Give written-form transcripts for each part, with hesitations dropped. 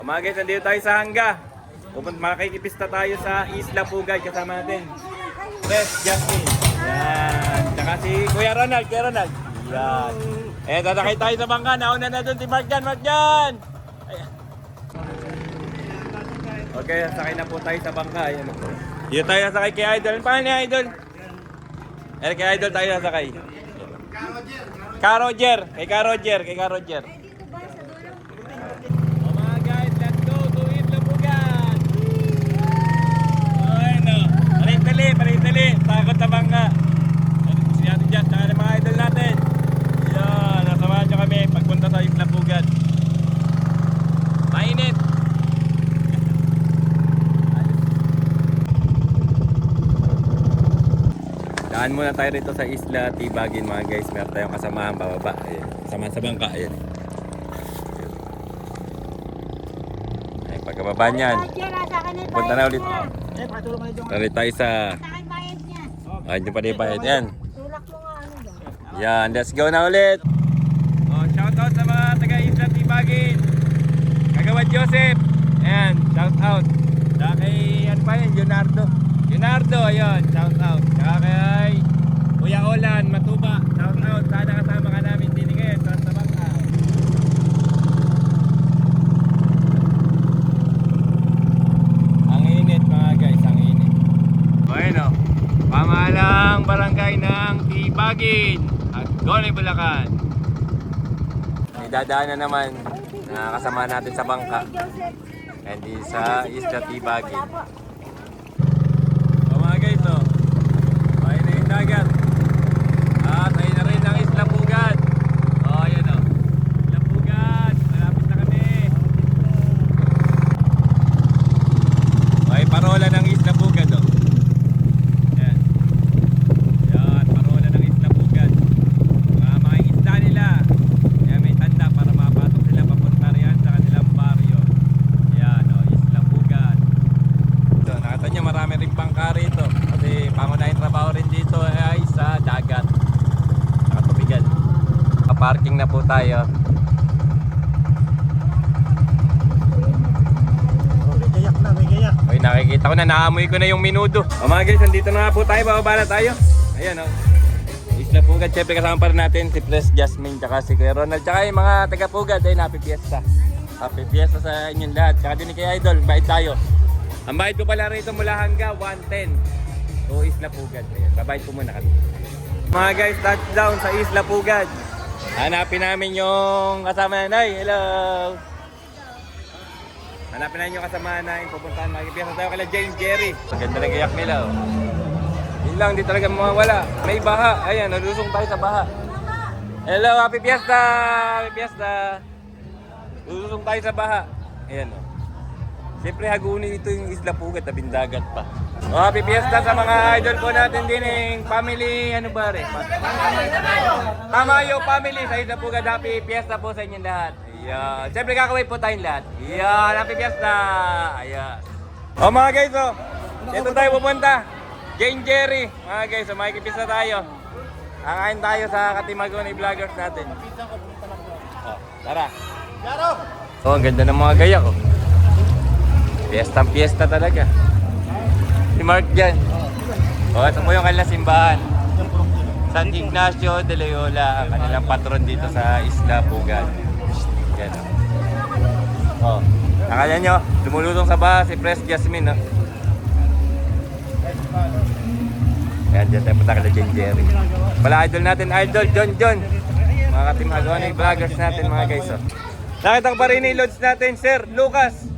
Mga guys, nandito tayo sa Hangga. Makikipista tayo sa Isla Pugad. Kasama natin Fresh Jasmine. Yan. Tsaka si Kuya Ronald. Yan. Tatakay tayo sa bangka. Nauna na doon si Mark Jan. Ayan. Okay, sakay na po tayo sa bangka. Ayan. Dito tayo sakay kay Idol. Paano ni Idol? Kay Idol tayo sakay. Kay Roger. Takot sa bangka. Si Ate Jazz, saka ng mga idol natin. Yan, nasamahan nyo kami pagpunta sa Isla Pugad. Mainit. Daan muna tayo rito sa Isla Tibagin mga guys. Meron tayong kasamahan bababa. Ayan. Kasamahan sa bangka. Ayan. Ayan, pagkababa niyan. Punta na ulit. Ulit tayo sa... Diyan pa din pa yan. Yan, let's go na ulit. Shout out sa mga taga Isla Tibagin. Kagawad Joseph. Ayan, shout out. Saka kay, ano pa yan, Leonardo, ayun, shout out. Saka kay Kuya Olan, Matuba, shout out. Sana kasama ka namin din ngayon sa bangka. Ang init mga guys, ang init. Bueno. Pamahalang barangay ng Tibagin at Goni, Bulacan. May dadaanan naman na kasama natin sa bangka. Hindi sa Isla Tibagin. Mga guys, ayun na yung dagat. At ayun na rin ang Isla Pugad. Ayan Isla Pugad. Malapit na kami. Ay, parola ng Isla Pugad. Parking na po tayo. May gayak. Oy, nakikita ko na, naamoy ko na yung minudo. Mga guys, nandito na nga po tayo, bababa na tayo. Ayan Isla Pugad, syempre kasama pa rin natin si Fresh Jasmine, tsaka si Kuya Ronald, tsaka yung mga taga Pugad. Ayun, happy fiesta sa inyong lahat. Tsaka din kay Idol, bayad tayo. Ang bayad ko pala rito mula Hangga 110 to Isla Pugad. Ayan, babayad ko muna kami. Mga guys, touchdown sa Isla Pugad. Hanapin namin yung kasama namin. Hello! Hanapin namin yung kasama namin. Pupuntahan, makikipiyasa tayo kala James Jerry. Maganda na gayak nila. Yun lang, di talaga mawawala. May baha. Ayan, nalusong tayo sa baha. Hello, happy fiesta! Happy fiesta! Nalusong tayo sa baha. Ayan Siyempre, hagunin ito yung Isla Pugad, tabing dagat pa. Happy fiesta sa mga idol po natin din family, ano ba rin? Tamayo family sa Isla Pugad. Happy fiesta po sa inyong lahat. Ayan. Siyempre, kakaway po tayong lahat. Ayan, happy fiesta. Ayan. Mga guys, ito tayo pupunta. Jane Jerry. Mga guys, makikipista tayo. Kakain tayo sa Katimagoni vloggers natin. Tara. Ang ganda ng mga gayak. Fiesta talaga. Si Mark dyan. Ito po yung kanilang simbahan. San Ignacio de Loyola, kanilang patron dito sa Isla Pugad. Yan nakala nyo, lumulutong sa baha si Fresh Jasmine. Yan, dyan tayo punta kala Jane Jerry. Pala idol natin, John. Mga Katimagoni vloggers natin mga guys. Nakita ko pa rin loads natin, Sir Lucas.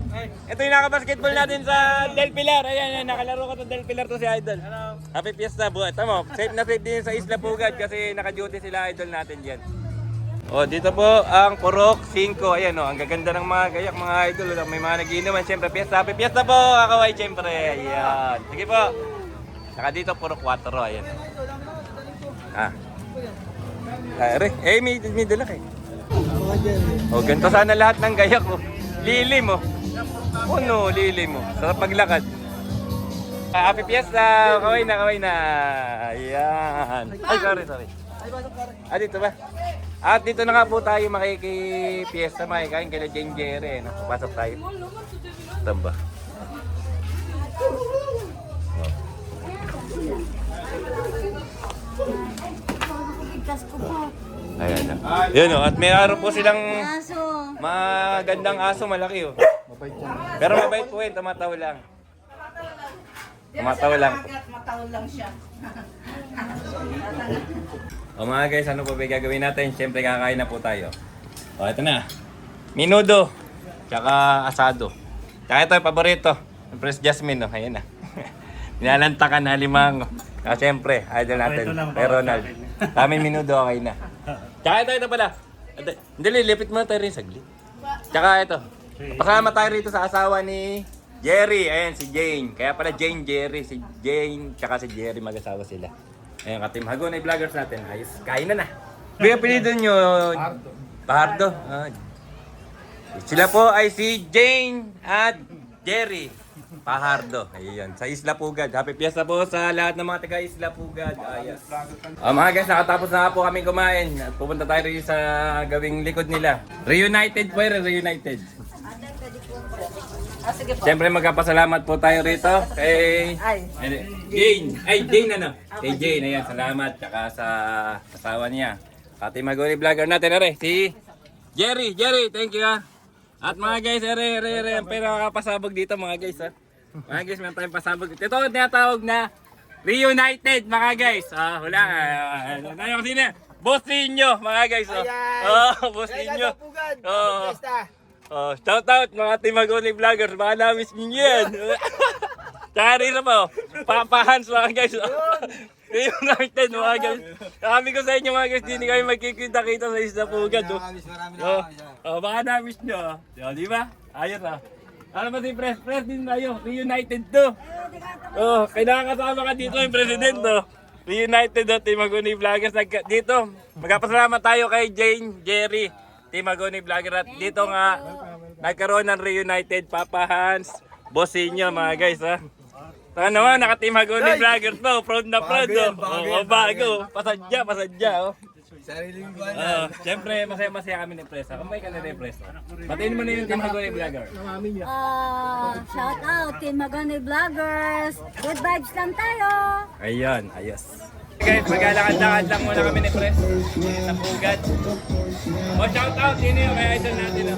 Ito yung naka-basketball natin sa Del Pilar. Ayan, nakalaro ko to Del Pilar to si Idol. Hello. Happy fiesta, buhat. Tama, safe na safe din sa Isla Pugad kasi naka-duty sila Idol natin dyan. Dito po ang Purok 5. Ayan ang gaganda ng mga gayak mga Idol. May mga nagiinuman. Siyempre, fiesta. Happy fiesta po, kakaway, siyempre. Ayan. Sige po. Saka dito, Purok 4. Ayan. May dala kayo. Ganito sana lahat ng gayak ko. Lilim lilim sarap maglakad. Happy fiesta! Kaway na. Ayan. Ay, sorry. Dito ba? At dito na nga po tayo makikipiesta, makikain kay Jane Jerry. No? Papasok tayo. Tamba. Ayan na. Yun o, at may araw po silang magandang aso, malaki o. Pero mabait po yun, tumatawa lang. Tumatawa lang. Mataon lang siya. O mga guys, ano po ba gagawin natin? Siyempre kakain na po tayo. O ito na. Minudo. Tsaka asado. Tsaka ito yung paborito. Yung Press Jasmine, no? Ayan na. Nilalantakan na limang. Siyempre, idol natin. Kay Ronald. Taming minudo, okay na. Tsaka ito pala. Hindi, lilipit mo na tayo rin saglit. Tsaka ito. Pasama tayo rito sa asawa ni Jerry. Ayan, si Jane. Kaya pala Jane, Jerry. Si Jane, tsaka si Jerry, mag-asawa sila. Ayan, ka-Team Hagonay Vloggers natin. Ayos, kain na na. May apelido nyo? Pahardo. Sila po ay si Jane at Jerry Pahardo. Ayun, sa Isla Pugad. Happy Fiesta po sa lahat ng mga taga Isla Pugad. Ayos. Mga guys, nakatapos na po kami kumain. At pupunta tayo rin sa gawing likod nila. Reunited po, reunited. Sige po. Siyempre magpapasalamat po tayo rito kay Jane. Ay, Jane ano? Kay Jane, ayan, salamat. Tsaka sa asawa niya. Pati Magoni Vlogger natin, are. Si Jerry, thank you ha. At mga guys, ang pinakapasabog dito mga guys ha. Mga guys, meron tayong pasabog. Ito ang tinatawag na Reunited mga guys. Wala. Ano kasi na? Boss ninyo mga guys. Boss ninyo. Shout out mga Team Magoni Vloggers, baka na-miss nyo yan. Tsaka rin na po, Papa-Hans mga guys. Reunited mga guys. Sabi ko sa inyo mga guys, di kayo magkikita-kita sa Isla Pugad. Baka na-miss nyo. Di ba? Ayun na. Ano ba si Press din tayo? Reunited to. Kailangan kasama ka dito yung president. Reunited Team Magoni Vloggers. Dito, magpapasalamat tayo kay Jane, Jerry. Team Magoni Vlogger at dito nga nagkaroon ng Reunited Papa-Hans, Bossinyo mga guys ha. Saka naman naka-Team Magoni Vlogger to, proud na proud bago, pasadya Sariling buwan siyempre masaya kami ni Presa. Kumbay ka na rin Presa. Batiin mo na yung Team Magoni Vlogger. Shout out Team Magoni Vloggers. Good vibes lang tayo. Ayun, ayos. Guys, maglalakad-lakad lang muna kami ni Pres sa Pugad. Shout out, yun yung may idol natin.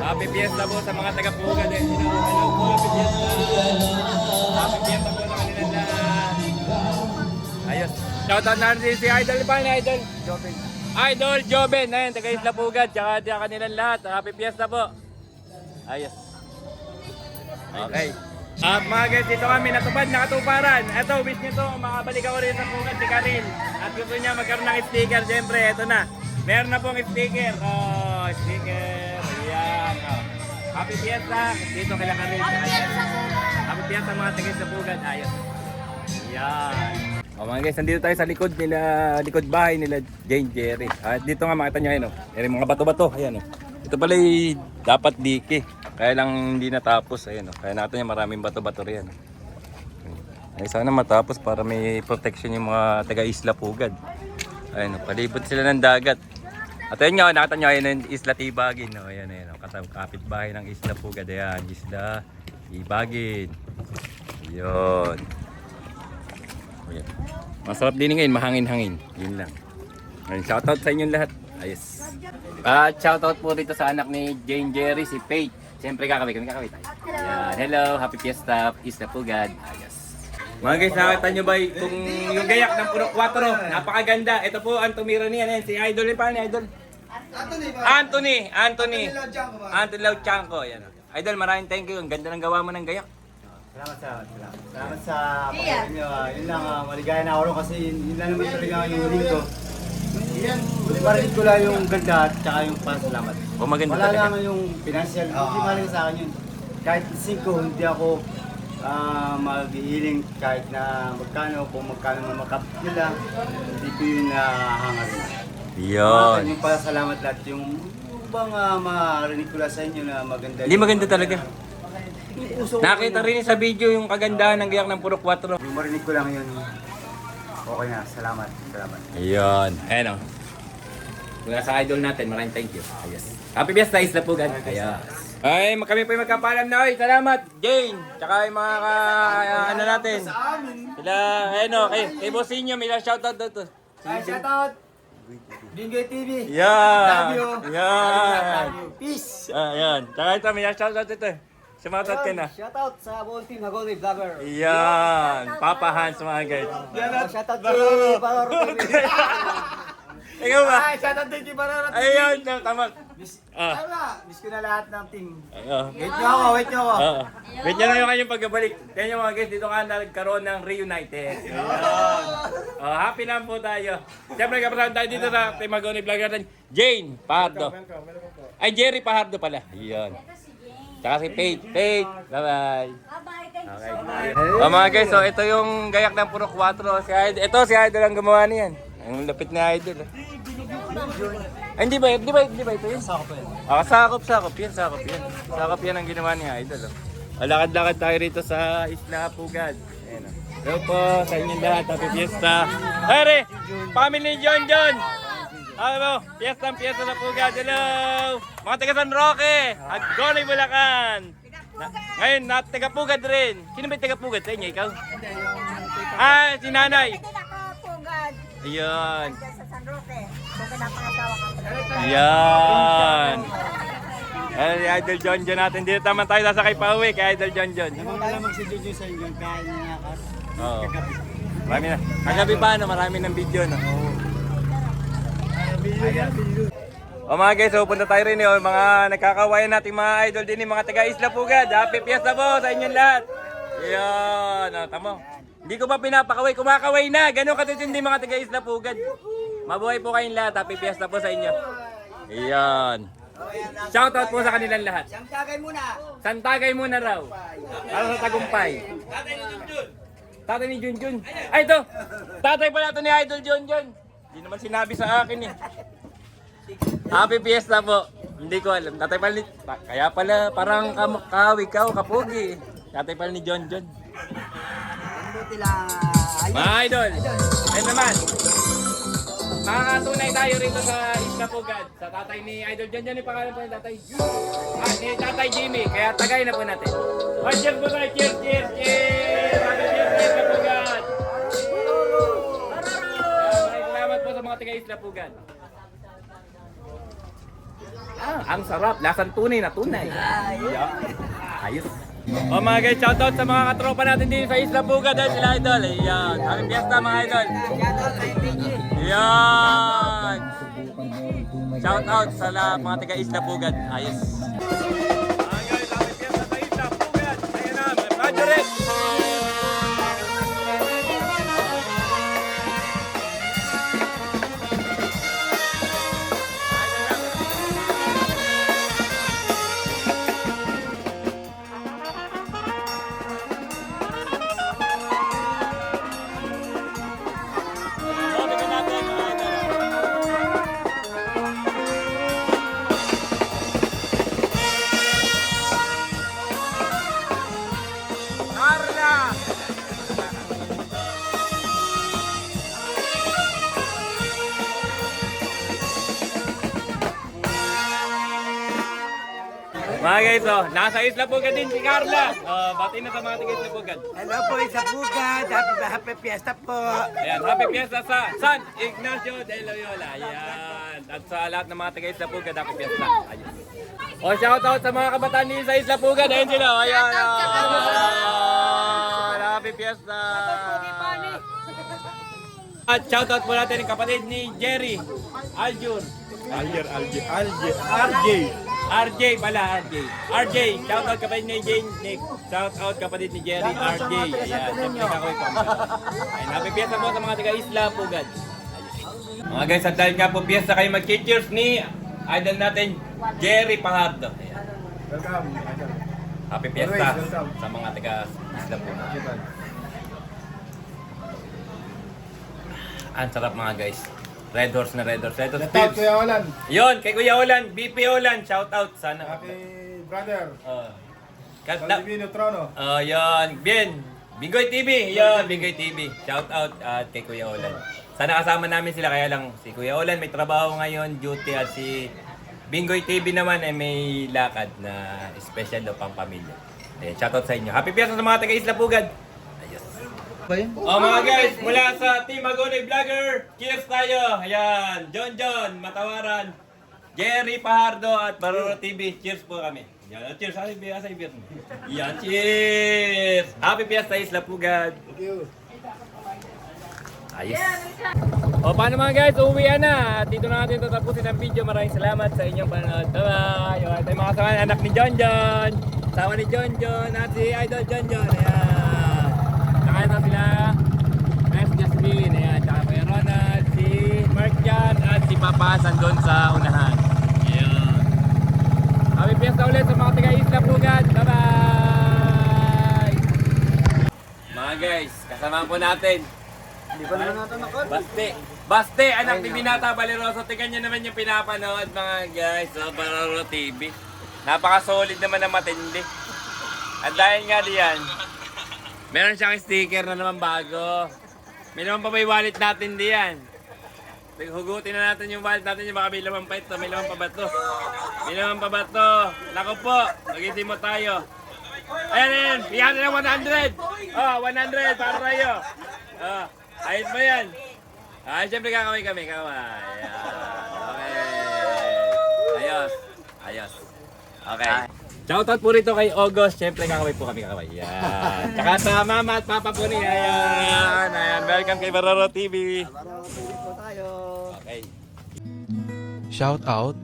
Happy Fiesta po sa mga taga-Pugad. Hello po, Happy Fiesta. Happy Fiesta po sa kanilang lahat. Ayos. Shout out natin si Idol. Pa ni Idol? Joben. Idol Joben. Ayun, taga-Isla Pugad. Tsaka kanilang lahat. Happy Fiesta po. Ayos. Okay. Mga guys, dito kami natupad, nakatuparan. Ito, wish nyo to, makabalik ako rin sa Pugad si Karil. At gusto niya magkaroon ng sticker, siyempre, ito na. Meron na pong sticker. Sticker. Ayan. Happy Fiesta. Dito kila Karil. Happy Fiesta mga tagay sa Pugad. Ayos. Ayan. Mga guys, nandito tayo sa likod bahay nila Jane Jerry. At dito nga makita nyo, ayun, may mga bato-bato. Ayan, ito pala dapat diki. Kaya lang hindi natapos, ayun. Kaya natin yung maraming bato-bato riyan. Ay, sana matapos para may protection yung mga taga-Isla Pugad. Ayun, palibot sila ng dagat. At ayun nga, nakita nyo, ayun yung Isla Tibagin. Ayan, kapitbahay ng Isla Pugad. Ayan, Isla Tibagin. Ayun. Ayan. Masarap din ngayon, mahangin-hangin. Yun lang. Ayun, shoutout sa inyong lahat. Ayos. At shoutout po dito sa anak ni Jane Jerry, si Faith. Siyempre kakawin tayo. Ayan, hello, Happy Fiesta, Isla Pugad. Ayos. Mga guys, nakita nyo ba kung yung gayak ng Puro 4, napakaganda. Ito po ang tumira niya. Ayan, si Idol ni paano, Idol? Anthony Lauchanco. Ayan. Idol, maraming thank you. Ang ganda ng gawa mo ng gayak. Salamat sa pagkakas nyo. Yun lang, maligaya na ako rin kasi yun lang naman talaga yung huling ko. Marinig ko lang yung ganda at saka yung pasalamat. O maganda Wala talaga. lang yung financial, hindi mahalaga sa akin yun. Kahit ising ko, hindi ako mag-healing kahit na magkano, kung magkano man makapit nila, hindi ko yun nahangar. Yun. Yung pasalamat lahat, yung bang marinig ko lang sa inyo na maganda. Hindi maganda talaga. Nakita rin sa video yung kagandahan ng gayak ng Puro 4. Yung marinig ko lang yun, okay na. Salamat. Ayun. Ayan o. Mula sa idol natin, maraming thank you. Ayos. Happy Fiesta, Isla Pugan. Ayos. Ay, kami po yung magkapaalam na. Oy, salamat, Jane. Tsaka yung mga ano natin. Sila, ayun o, kay Bosinyo, may shoutout daw to. Shoutout! Bingoy TV! Yan. Love you! Yan. Love you! Peace! Yan. Tsaka ito, may shoutout ito. Sumatot ka na. Shoutout sa buong team Hagonoy Vlogger! Yan. Papa Hans, mga guys. Shoutout kay Bararo TV! Ikaw ba? Ay, shoutout din kay Bararo TV! Ayun, tama. Ah. Miss ko na lahat ng team. Oo. Wait nyo ako, wait nyo ako! Oo. Wait nyo na yung kanyang pagbabalik. Kaya nyo mga guys, dito ka nagkaroon ng reunited. Ayan. Oh, happy na po tayo. Siyempre, kapasama tayo dito sa Team Hagonoy Vlog natin. Jane Pahardo. Ay, Jerry Pahardo pala. Ayan. Tsaka si Paige. Paige, bye-bye. Bye-bye, thank you Okay. so much. Oh mga guys, so ito yung gayak ng puro 4. Si Idol, ito si Idol ang gumawa niyan. Ang lapit ni Idol. Ay, hindi ba ito yun? Sakop yan. Sakop yan. Sakop yan ang ginawa ni Idol. Oh. Lakad-lakad tayo rito sa Isla Pugad. Ayan, oh. Hello po sa inyong lahat. Happy Fiesta. Pare, family John. Ano, Fiesta na Pugad. Hello. Mga taga San Roque. Hagonoy Bulacan. Ngayon, taga Pugad rin. Sino ba yung taga Pugad sa inyo? Ikaw? Ah, si Nanay. Ayun. Yan. Ayan, si Idol John natin. Dito naman tayo sasakay pa uwi kay Idol John. Malamang si Jojo sa inyo, kain niya kas. Oo. Marami na. Kagabi pa, no? Marami ng video, no? O mga guys, so punta tayo rin yun. Mga nagkakawayan nating mga idol din, mga taga Isla Pugad. Happy Fiesta po sa inyong lahat. Yan. O, tamo. Hindi ko pa pinapakaway. Kumakaway na. Ganun katitindi mga taga Isla Pugad. Mabuhay po kayong lahat. Happy Fiesta po sa inyo. Yan. Shoutout po sa kanilang lahat. Santagay muna raw. Para sa tagumpay. Tatay ni Junjun. Ay, ito. Tatay pala ito ni Idol Junjun. Hindi naman sinabi sa akin eh. Happy Fiesta po. Hindi ko alam. Tatay pala ni... Kaya pala parang kapugi. Tatay pala ni Junjun. Mga idol. Ayun naman. Makakatunay tayo rito sa Isla Pugad. Sa tatay ni Idol Junjun. Yung pangalan po ni tatay. Ni tatay Jimmy. Kaya tagay na po natin. Cheers po tayo. Cheers. Happy Fiesta Isla Pugad. Maraming salamat po sa mga taga Isla Pugad. Ang sarap. Lasang tunay na tunay. Ayos. O mga guys, shoutout sa mga katropa natin din sa Isla Pugad dahil sila idol. Ayan. Happy Fiesta mga idol. Ayan. Shoutout sa mga taga Isla Pugad. Ayos. Mga guys, happy Fiesta sa Isla Pugad. Ayan na, radyo rin. Mga guys, nasa Isla Pugad din si Carla. Bati na sa mga taga Isla Pugad. Hello po, Isla Pugad. Happy Fiesta po. Ayan, happy Fiesta sa San Ignacio de Loyola. Ayan. At sa lahat ng mga taga Isla Pugad, happy Fiesta. Ayan. O, shoutout sa mga kabataan din sa Isla Pugad. Ayan sila. Ayan. Happy Fiesta. At shoutout po natin ang kapatid ni Jerry Aljur. RJ pala, RJ, shoutout kapatid ni Jane Nick. Shoutout kapatid ni Jerry, RJ. Ayan, siyempre kakoy ko. Ayan, happy Fiesta po sa mga taga Isla Pugad. Mga guys, at dahil nga po Fiesta kayo mag-cheers ni idol natin, Jerry Pahardo. Ayan. Welcome. Happy Fiesta sa mga taga Isla Pugad. Ang sarap mga guys. Red Horse na Red Horse. Red Horse Shoutout Pills. Kuya Olan. Yun, kay Kuya Olan, BP Olan, shoutout sana. Happy brother. Divino Divino Trono. Yan, bien. Bingoy TV, yan, Bingoy TV. Shoutout at kay Kuya Olan. Sana kasama namin sila, kaya lang si Kuya Olan may trabaho ngayon, duty, at si Bingoy TV naman ay may lakad na special daw pang pamilya. Ayan, shoutout sa inyo. Happy Fiesta sa mga taga-Isla Pugad! Ayos. Oh mga guys, mula sa Team Hagonoy Vlogger, cheers tayo! Ayan, John, Matawaran, Jerry Pahardo at Baroro TV. Cheers po kami. Yan, cheers. Asay beer. Yan, cheers! Happy Fiesta Isla Pugad! Thank you. Ayos. O paano mga guys, uuwian na. At dito na natin tatapusin ang video. Maraming salamat sa inyong panonood. Bye-bye! Yung ating mga kasama, anak ni John. Sama ni John at si Idol John. Ayan. Saka ito sila, Miss Jasmine. Ayan. Tsaka Kuya Ronald, si Mark Jan, at si Papa Hasan doon sa unahan. Ayan. Happy Fiesta ulit sa mga taga-Isla Pugad. Bye-bye! Mga guys, kasama po natin. Hindi pa naman natin nakot. Baste, anak ni Binata Valeroso. Tingnan nyo naman yung pinapanood mga guys sa Baroro TV. Napaka-solid naman na matindi. At dahil nga diyan, meron siyang sticker na naman bago. May naman pa may wallet natin diyan. Hugutin na natin yung wallet natin, yung baka may laman pa ito. May laman pa ba ito? May laman pa ba ito? Naku po, mag-itim mo tayo. Ayan, bigyan na ng 100. Oh, 100 para tayo. Oh, ayos mo yan. Ah, siyempre kakaway kami, kakaway. Ayan. Okay. Ayos. Okay. Shoutout po rito kay August. Siyempre kakaway po kami, kakaway. Ayan. Tsaka sa mama at papa po niya. Ayan. Welcome kay Baroro TV. Para TV po tayo. Okay. Shout out